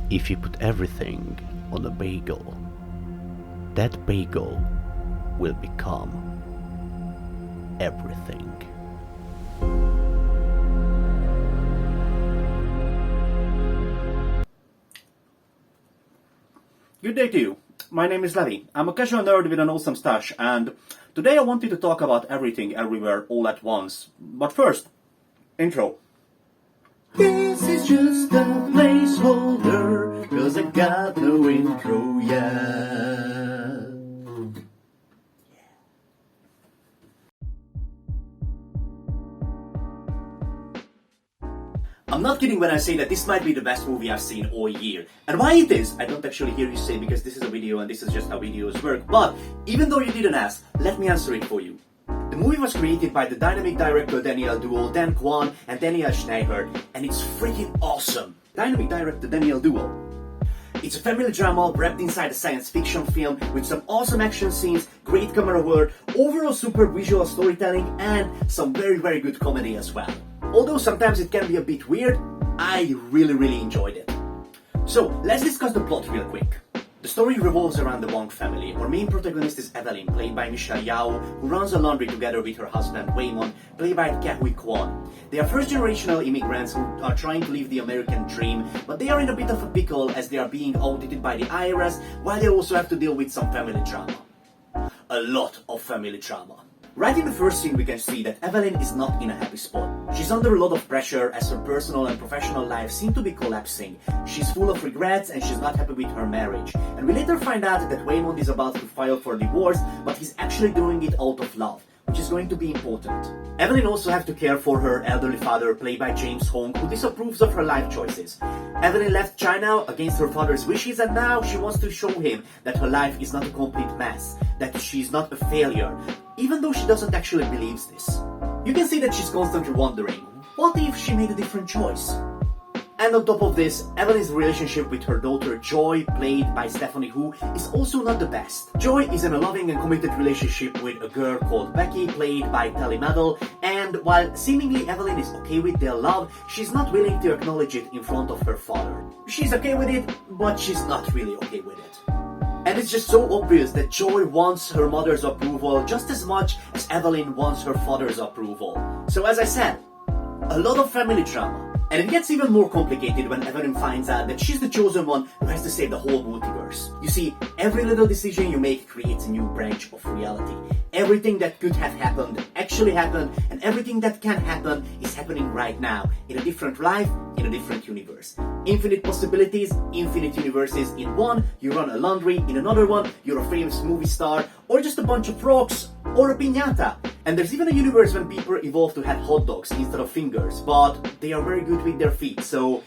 If you put everything on a bagel, that bagel will become everything. Good day to you. My name is Levi. I'm a casual nerd with an awesome stash, and today I wanted to talk about everything everywhere all at once. But first, intro. This is just a placeholder, 'cause I got no intro yet. I'm not kidding when I say that this might be the best movie I've seen all year. And why it is, I don't actually hear you say because this is a video and this is just how videos work. But even though you didn't ask, let me answer it for you. The movie was created by the dynamic director Daniel duo Dan Kwan and Daniel Schneider, and it's freaking awesome. Dynamic director Daniel duo. It's a family drama wrapped inside a science fiction film with some awesome action scenes, great camera work, overall super visual storytelling, and some very good comedy as well. Although sometimes it can be a bit weird, I really enjoyed it. So, let's discuss the plot real quick. The story revolves around the Wong family. Our main protagonist is Evelyn, played by Michelle Yeoh, who runs a laundry together with her husband Waymond, played by Ke-Huy Kwon. They are first-generational immigrants who are trying to live the American dream, but they are in a bit of a pickle as they are being audited by the IRS, while they also have to deal with some family drama. A lot of family drama. Right in the first scene we can see that Evelyn is not in a happy spot. She's under a lot of pressure as her personal and professional life seem to be collapsing. She's full of regrets and she's not happy with her marriage. And we later find out that Waymond is about to file for divorce, but he's actually doing it out of love, which is going to be important. Evelyn also has to care for her elderly father, played by James Hong, who disapproves of her life choices. Evelyn left China against her father's wishes, and now she wants to show him that her life is not a complete mess, that she's not a failure, even though she doesn't actually believe this. You can see that she's constantly wondering, what if she made a different choice? And on top of this, Evelyn's relationship with her daughter Joy, played by Stephanie Hu, is also not the best. Joy is in a loving and committed relationship with a girl called Becky, played by Telly Madel, and while seemingly Evelyn is okay with their love, she's not willing to acknowledge it in front of her father. She's okay with it, but she's not really okay with it. And it's just so obvious that Joy wants her mother's approval just as much as Evelyn wants her father's approval. So as I said, a lot of family drama. And it gets even more complicated when Evelyn finds out that she's the chosen one who has to save the whole multiverse. You see, every little decision you make creates a new branch of reality. Everything that could have happened actually happened, and everything that can happen is happening right now, in a different life, in a different universe. Infinite possibilities, infinite universes. In one, you run a laundry, in another one, you're a famous movie star, or just a bunch of rocks, or a piñata. And there's even a universe when people evolve to have hot dogs instead of fingers, but they are very good with their feet. So,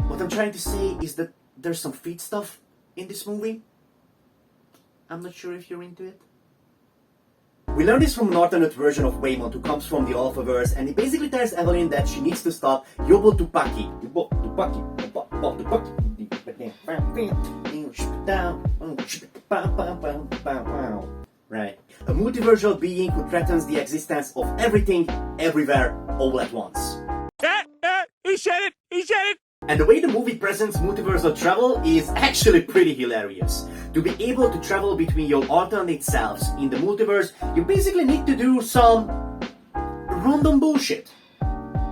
what I'm trying to say is that there's some feet stuff in this movie. I'm not sure if you're into it. We learn this from an alternate version of Waymond who comes from the Alphaverse, and he basically tells Evelyn that she needs to stop Yobo Tupaki. Right. A multiversal being who threatens the existence of everything, everywhere, all at once. He said it! He said it! And the way the movie presents multiversal travel is actually pretty hilarious. To be able to travel between your alternate selves in the multiverse, you basically need to do some random bullshit.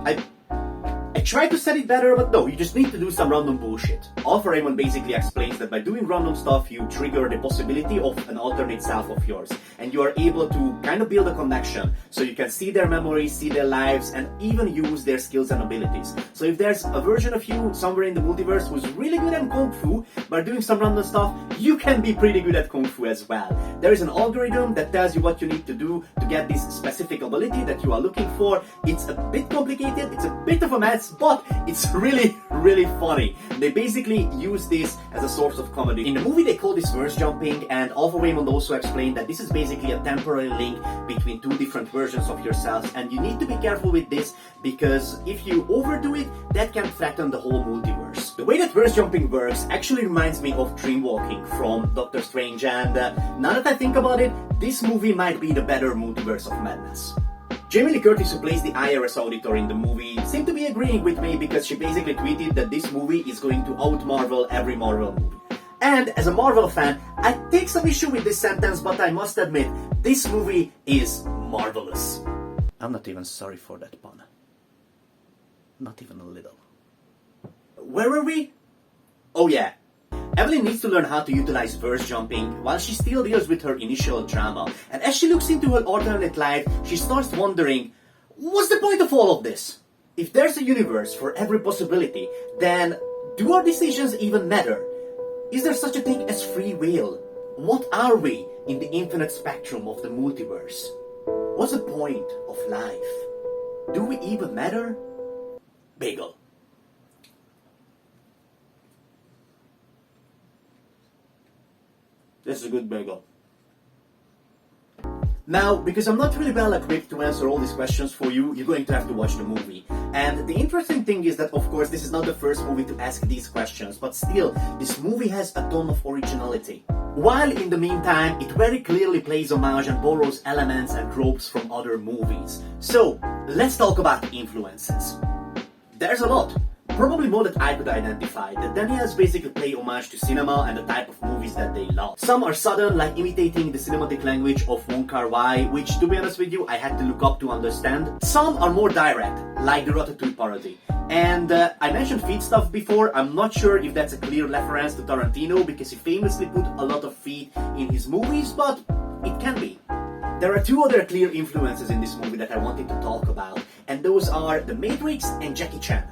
I tried to set it better, but no, you just need to do some random bullshit. Alpha Raymond basically explains that by doing random stuff, you trigger the possibility of an alternate self of yours. And you are able to kind of build a connection, so you can see their memories, see their lives, and even use their skills and abilities. So if there's a version of you somewhere in the multiverse who's really good at Kung Fu, by doing some random stuff, you can be pretty good at Kung Fu as well. There is an algorithm that tells you what you need to do to get this specific ability that you are looking for. It's a bit complicated, it's a bit of a mess, but it's really funny. They basically use this as a source of comedy. In the movie they call this verse jumping, and Alpha Raymond also explained that this is basically a temporary link between two different versions of yourselves, and you need to be careful with this because if you overdo it, that can threaten the whole multiverse. The way that verse jumping works actually reminds me of dreamwalking from Doctor Strange, and now that I think about it, this movie might be the better Multiverse of Madness. Jamie Lee Curtis, who plays the IRS auditor in the movie, seemed to be agreeing with me because she basically tweeted that this movie is going to out-Marvel every Marvel movie. And as a Marvel fan, I take some issue with this sentence, but I must admit, this movie is marvelous. I'm not even sorry for that pun. Not even a little. Where were we? Oh yeah. Evelyn needs to learn how to utilize verse jumping while she still deals with her initial drama. And as she looks into her alternate life, she starts wondering, what's the point of all of this? If there's a universe for every possibility, then do our decisions even matter? Is there such a thing as free will? What are we in the infinite spectrum of the multiverse? What's the point of life? Do we even matter? Bagel. This is a good bagel. Now, because I'm not really well equipped to answer all these questions for you, you're going to have to watch the movie. And the interesting thing is that, of course, this is not the first movie to ask these questions, but still, this movie has a ton of originality. While in the meantime, it very clearly plays homage and borrows elements and tropes from other movies. So, let's talk about influences. There's a lot. Probably more that I could identify. The Daniels basically play homage to cinema and the type of movies that they love. Some are sudden, like imitating the cinematic language of Wong Kar-wai, which, to be honest with you, I had to look up to understand. Some are more direct, like the Ratatouille parody. And I mentioned feet stuff before. I'm not sure if that's a clear reference to Tarantino, because he famously put a lot of feet in his movies, but it can be. There are two other clear influences in this movie that I wanted to talk about, and those are The Matrix and Jacky Chan.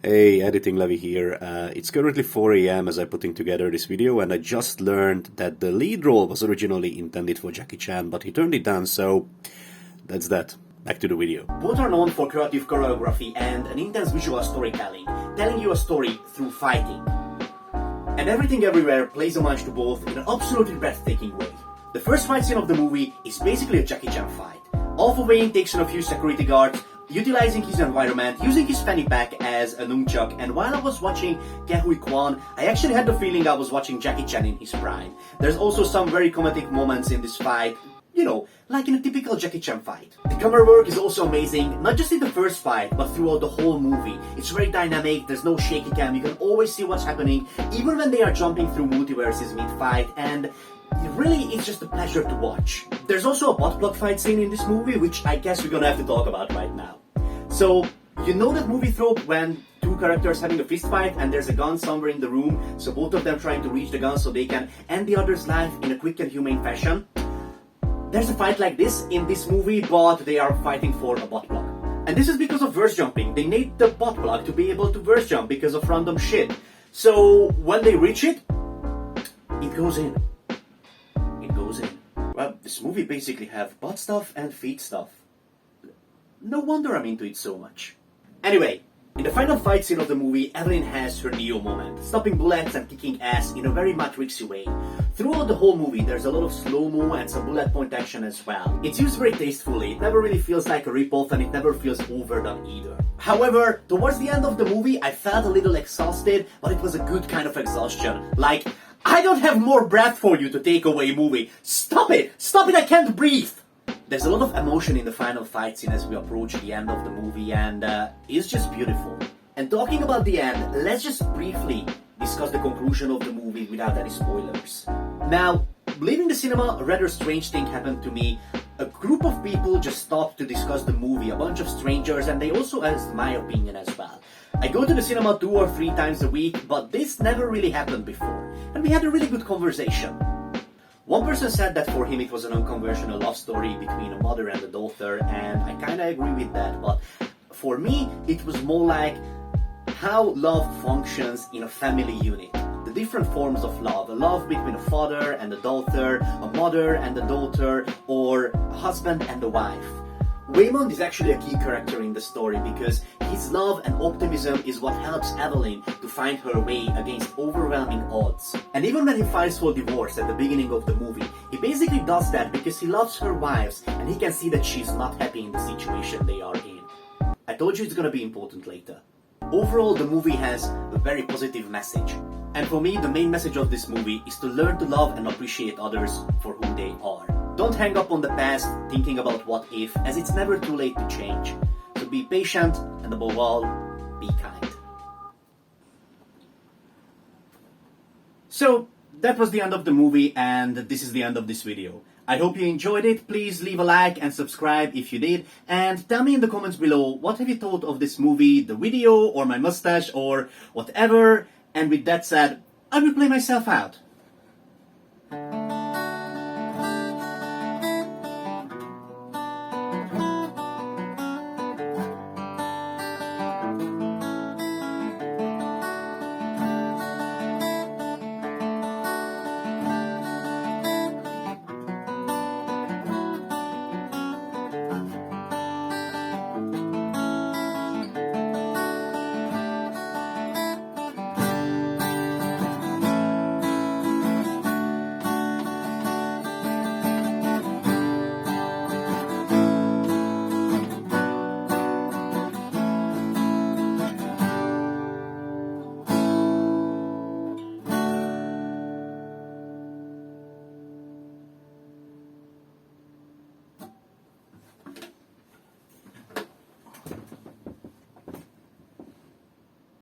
Hey, Editing Levy here. It's currently 4 AM as I'm putting together this video, and I just learned that the lead role was originally intended for Jacky Chan, but he turned it down, so that's that. Back to the video. Both are known for creative choreography and an intense visual storytelling, telling you a story through fighting. And Everything Everywhere plays homage to both in an absolutely breathtaking way. The first fight scene of the movie is basically a Jacky Chan fight. Alpha Wayne takes on a few security guards, utilizing his environment, using his fanny pack as a nunchuck, and while I was watching Ke Huy Quan, I actually had the feeling I was watching Jacky Chan in his prime. There's also some very comedic moments in this fight, you know, like in a typical Jacky Chan fight. The camera work is also amazing, not just in the first fight, but throughout the whole movie. It's very dynamic, there's no shaky cam, you can always see what's happening, even when they are jumping through multiverses mid-fight, and really, it's just a pleasure to watch. There's also a butt plug fight scene in this movie, which I guess we're gonna have to talk about right now. So, you know that movie trope when two characters having a fist fight and there's a gun somewhere in the room, so both of them trying to reach the gun so they can end the other's life in a quick and humane fashion? There's a fight like this in this movie, but they are fighting for a butt plug. And this is because of verse jumping. They need the butt plug to be able to verse jump because of random shit. So, when they reach it, it goes in. Well, this movie basically have butt stuff and feet stuff. No wonder I'm into it so much. Anyway, in the final fight scene of the movie, Evelyn has her Neo moment, stopping bullets and kicking ass in a very Matrixy way. Throughout the whole movie, there's a lot of slow-mo and some bullet point action as well. It's used very tastefully, it never really feels like a rip-off and it never feels overdone either. However, towards the end of the movie, I felt a little exhausted, but it was a good kind of exhaustion. Like, I don't have more breath for you to take away, movie. Stop it! Stop it, I can't breathe! There's a lot of emotion in the final fight scene as we approach the end of the movie, and it's just beautiful. And talking about the end, let's just briefly discuss the conclusion of the movie without any spoilers. Now, leaving the cinema, a rather strange thing happened to me. A group of people just stopped to discuss the movie, a bunch of strangers, and they also asked my opinion as well. I go to the cinema 2 or 3 times a week, but this never really happened before, and we had a really good conversation. One person said that for him it was an unconventional love story between a mother and a daughter, and I kinda agree with that, but for me it was more like how love functions in a family unit. The different forms of love, a love between a father and a daughter, a mother and a daughter, or a husband and a wife. Waymond is actually a key character in the story because his love and optimism is what helps Evelyn to find her way against overwhelming odds. And even when he files for divorce at the beginning of the movie, he basically does that because he loves her wives and he can see that she's not happy in the situation they are in. I told you it's gonna be important later. Overall, the movie has a very positive message. And for me, the main message of this movie is to learn to love and appreciate others for who they are. Don't hang up on the past thinking about what if, as it's never too late to change. So be patient, and above all, be kind. So, that was the end of the movie, and this is the end of this video. I hope you enjoyed it. Please leave a like and subscribe if you did, and tell me in the comments below what have you thought of this movie, the video, or my mustache, or whatever. And with that said, I will play myself out.